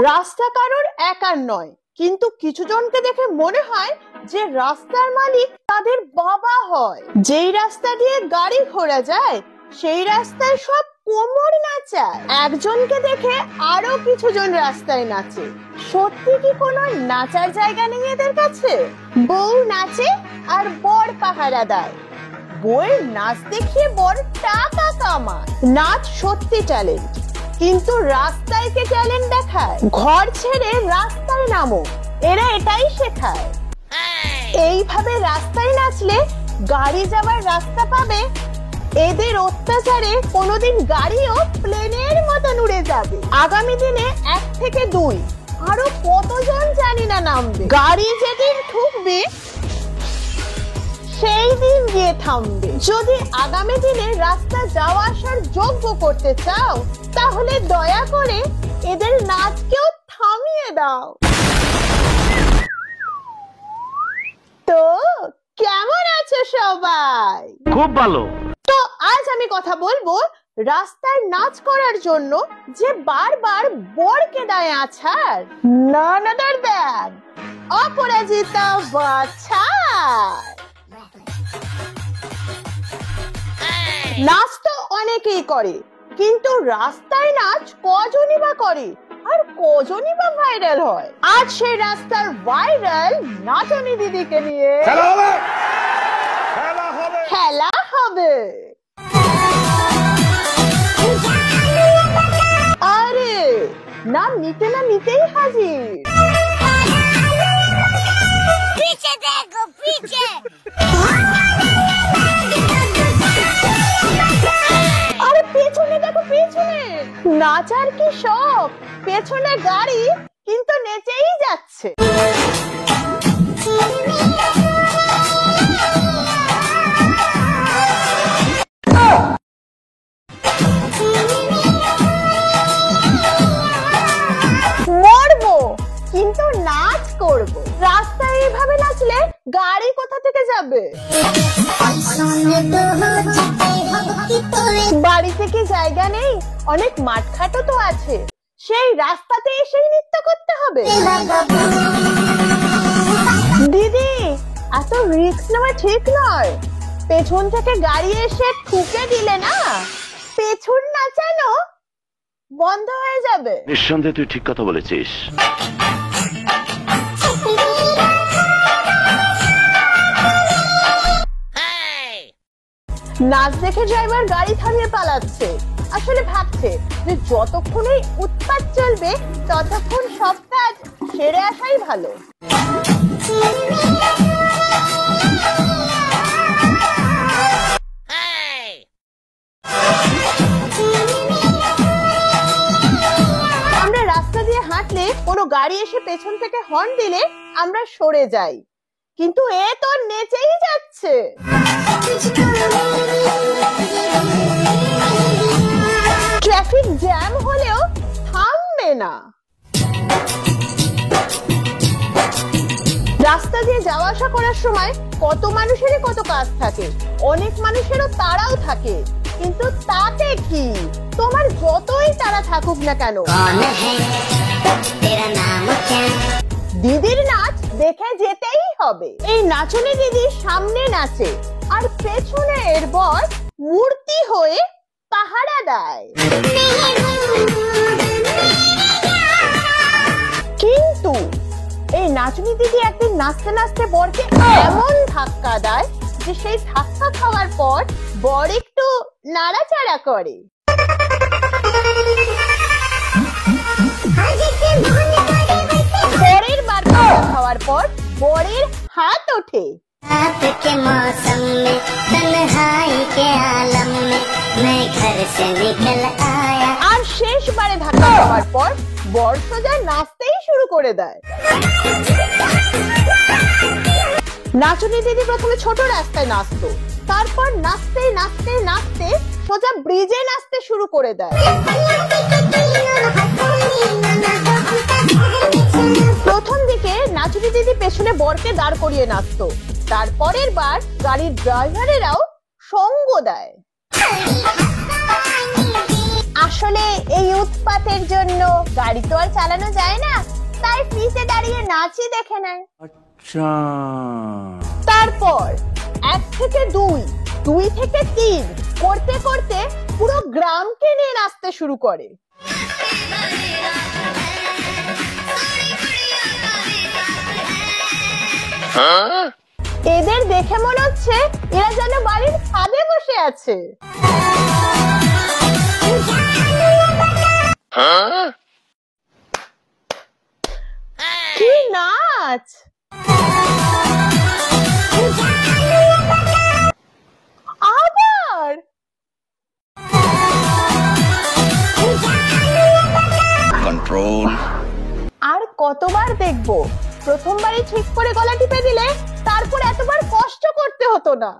রাস্তা কারোর একার নয়, কিন্তু কিছু জনকে দেখে মনে হয় যে রাস্তার মালিক তাদের বাবা হয়। যেই রাস্তা দিয়ে গাড়ি ঘোড়া যায় সেই রাস্তায় সব কোমর নাচায়। একজনকে দেখে আরো কিছু জন রাস্তায় নাচে। সত্যি কি কোনো নাচার জায়গা নেই এদের কাছে? বউ নাচে আর বর পাহারা দেয়। বউয়ের নাচ দেখিয়ে বর টাকা কামায়। নাচ সত্যি ট্যালেন্ট, কিন্তু রাস্তায় কে ট্যালেন্ট দেখায়? ঘর ছেড়ে রাস্তায় নামো, এরা এটাই শেখায়। এইভাবে রাস্তায় নাচলে গাড়ি যাওয়ার রাস্তা পাবে। এদের অত্যাচারে কোনোদিন গাড়িও প্লেনের মতন উড়ে যাবে। আগামী দিনে 1 থেকে 2 আরো কতজন জানি না নামবে। গাড়ি যেদিন ঠুকবে সেই দিন গিয়ে থামবে। যদি আগামী দিনে রাস্তা যাওয়া আসার যোগ্য করতে চাও তাহলে দয়া করে এদের নাচকেও থামিয়ে দাও। তো কেমন আছো সবাই? খুব ভালো। তো আজ আমি কথা বলবো রাস্তায় নাচ করার জন্য যে বারবার বরকে দেয় আছাড়। none other than অপরাজিতা বাছাড়। নাচ তো অনেকেই করে, কিন্তু রাস্তায় নাচ কজনই বা করে আর কজনই বা ভাইরাল হয়? আজ সেই রাস্তার ভাইরাল নাচনি দিদিকে নিয়ে খেলা হবে। আরে নাম নিতে না নিতেই হাজির। পিছে দেখো, পিছে। আরে পেছনে দেখো, পেছনে। নাচার কি শখ, পেছনে গাড়ি কিন্তু নেচেই যাচ্ছে। মরবো কিন্তু নাচ করবো। রাস্তায় এইভাবে নাচলে গাড়ি কোথা থেকে যাবে? বাড়ি থেকে জায়গা নেই, অনেক মাঠঘাটও তো আছে, সেই রাস্তাতে এসেই নৃত্য করতে হবে। দিদি এত রিস্ক নেওয়া ঠিক নয়। পেছন থেকে গাড়ি এসে ঠুকে দিলে না পেছন নাচানো বন্ধ হয়ে যাবে। নিঃসন্দেহে তুই ঠিক কথা বলেছিস। নাচ দেখে ড্রাইভার গাড়ি থামিয়ে পালাচ্ছে। আসলে ভাবছে যে যতক্ষণ এই উৎপাত চলবে ততক্ষণ সব কাজ সেরে আসাই ভালো। আমরা রাস্তা দিয়ে হাঁটলে কোনো গাড়ি এসে পেছন থেকে হর্ন দিলে আমরা সরে যাই, কিন্তু এ তো নেচেই যাচ্ছে। ট্রাফিক জ্যাম হলেও থামবে না। রাস্তা দিয়ে যাওয়া আসা করার সময় কত মানুষেরই কত কাজ থাকে, অনেক মানুষেরও তাড়াও থাকে, কিন্তু তাতে কি, তোমার যতই তাড়া থাকুক না কেন দিদির নাচ দেখে যেতেই হবে। এই নাচনে দিদি সামনে নাচে আর পেছনে এর বর মূর্তি হয়ে পাহারা দেয়। কিন্তু এই নাচনি দিদি একদিন নাচতে নাচতে বরকে এমন ধাক্কা দেয় যে সেই ধাক্কা খাওয়ার পর বর একটু নাড়াচাড়া করে। বরের বার খাওয়ার পর বরের হাত ওঠে। আর শেষবারে ধাক্কা খাওয়ার পর বর সোজা নাচতেই শুরু করে দেয়। নাচনি দিদি প্রথমে ছোট রাস্তায় নাচতো, তারপর নাচতে নাচতে নাচতে সোজা ব্রিজে নাচতে শুরু করে দেয়। প্রথম দিকে নাচনি দিদি পেছনে বরকে দাঁড় করিয়ে নাচতো, তারপরের বার গাড়ির ড্রাইভারেরাও সঙ্গ দেয়। আসলে এই উৎপাতের জন্য গাড়ি তো আর চালানো যায় না, তাই ফ্রিজে দাঁড়িয়ে নাচই দেখে নেয়। আচ্ছা, তারপর 1 থেকে 2, 2 থেকে 3 করতে করতে পুরো গ্রামকে নিয়ে নাচতে শুরু করে। এদের দেখে মনে হচ্ছে এরা যেন বাড়ির ছাদে বসে আছে। কি নাচ! আবার কন্ট্রোল। আর কতবার দেখবো? প্রথমবারই ঠিক করে গলা টিপে দিলে তারপর এতবার কষ্ট করতে হতো না।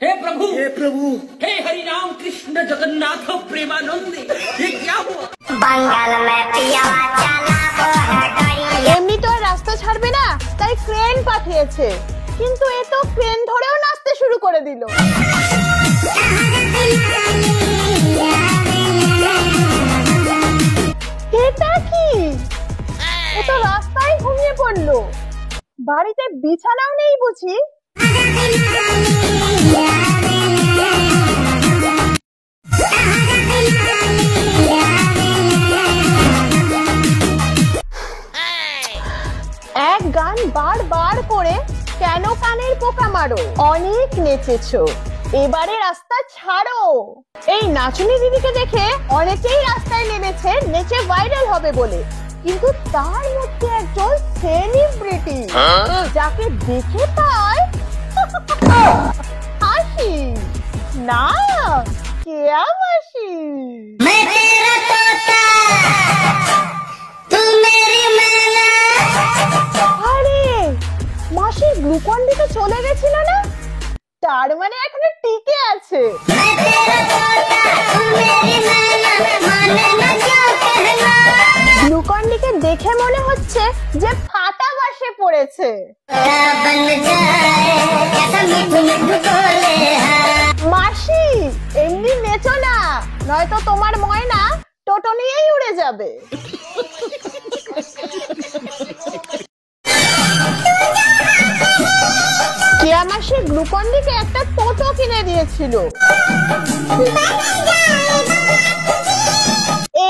हे प्रभु हे हरि राम कृष्ण जगन्नाथ प्रेमानंदे, ये क्या हुआ? बंगाल में पियावा चला वो है डरिया। এমনি তো আর রাস্তা ছাড়বে না, তাই ক্রেন পাঠিয়েছে, কিন্তু এ তো ক্রেন ধরেও নাচতে শুরু করে দিল। এটা কি? এ তো রাস্তায় ঘুমিয়ে পড়লো। বাড়িতে বিছানাও নেই বুঝি? এক গান বারবার করে কেন কানের পোকা মারো, অনেক নেচেছো, এবারে রাস্তা ছাড়ো। এই নাচুনি দিদিকে দেখে অনেকেই রাস্তায় নেমেছে নেচে ভাইরাল হবে বলে, কিন্তু তার মধ্যে একজন সেলিব্রিটি, যাকে দেখে পায় হাসি, না কেয়া মাসি। मैं तेरा तोता, तू मेरी मैना। আরে মাসি গ্লুকন দিতে চলে গেছিল না, তার মানে এখনো টিকে আছে। मैं तेरा तोता, तू मेरी मैना, माने ना जो कहना। গ্লুকন দিকে দেখে মনে হচ্ছে যে ফাটা বাসে পড়েছে। बन जाए कैसा मिठू मिठू बोले हाँ। মাসি এমনি নেচো না, নয়তো তোমার ময়না টোটো নিয়েই উড়ে যাবে। কেয়া মাসি গ্লুকন দিকে একটা টোটো কিনে দিয়েছিল,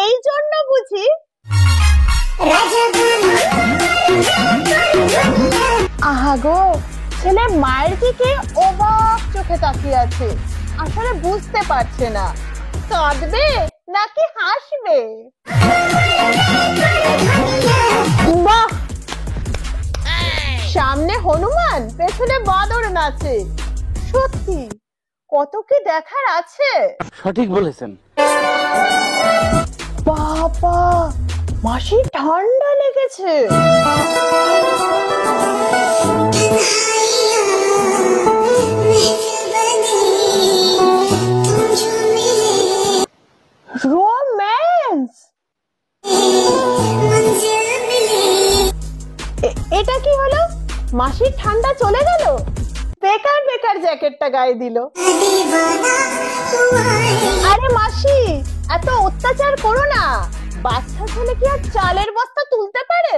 এই জন্য বুঝি। আহা গো, ছেলে মায়ের দিকে অবাক চোখে তাকিয়ে আছে, আসলে বুঝতে পারছে না কাঁদবে নাকি হাসবে। বাহ, সামনে হনুমান, পেছনে বাদর নাচে, সত্যি কত কি দেখার আছে। সঠিক বলেছেন। বাবা, মাসি ঠান্ডা লেগেছে। রোম্যান্স, এটা কি হলো? মাসির ঠান্ডা চলে গেল, বেকার বেকার জ্যাকেটটা গায়ে দিল। আরে মাসি, এত অত্যাচার করো না, বাচ্চা ছেলে কি আর চালের বস্তা তুলতে পারে?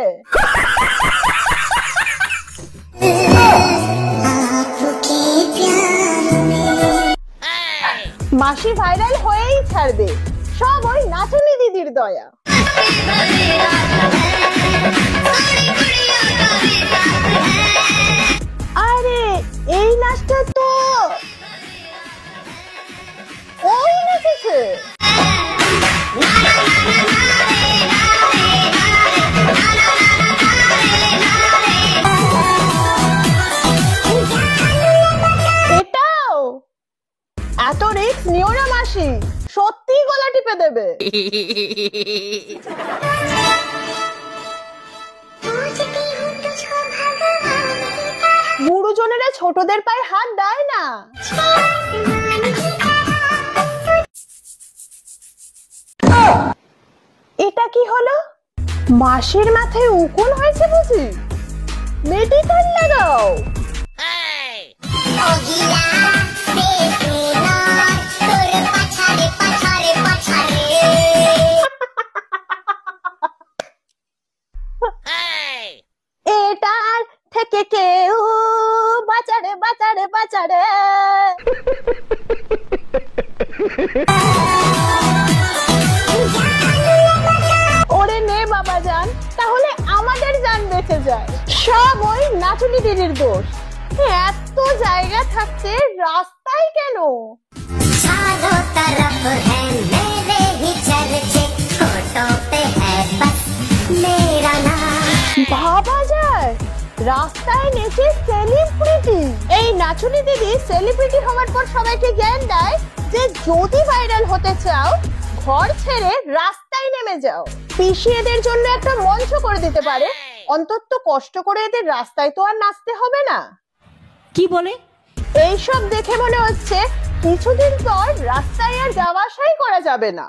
মাসি ভাইরাল হয়েই ছাড়বে, সব ওই নাচুনি দিদির দয়া। আরে এই নাচটা তো ওই নাচেছে। এটাও এত রিস্ক নিও না মাসি, সত্যি গলা টিপে দেবে। গুরুজনেরা ছোটদের পায়ে হাত দেয় না। এটা কি হলো? মাসির মাথায় উকুন হয়েছে বুঝি? মেডিকেল লাগাও। ওগিলা বেগুনা তোর পাছারে পাছারে পাছারে এটার থেকে কেউ বাঁচারে বাঁচারে বাঁচারে। ওরে নে বাবা জান, তাহলে আমাদের জান বেঁচে যায়। সব ওই নাচুনি দিদির দোষ। এত জায়গা থাকতে রাস্তায় কেন? चारों तरफ है मेरे ही चर्चे फोटो पे है बस मेरा नाम ভাবা যায় রাস্তায় নেচে সেলিব্রিটি। এই নাচুনি দিদি সেলিব্রিটি হওয়ার পর সবাইকে জ্ঞান দেয় যে যদি ভাইরাল হতে চাও ঘর ছেড়ে রাস্তায় নেমে যাও। পিসি এদের জন্য একটা মঞ্চ করে দিতে পারে, অন্তত কষ্ট করে এদের রাস্তায় তো আর নাচতে হবে না। কি বলে? এইসব দেখে মনে হচ্ছে কিছুদিন পর রাস্তায় আর যাওয়া আসাই করা যাবে না।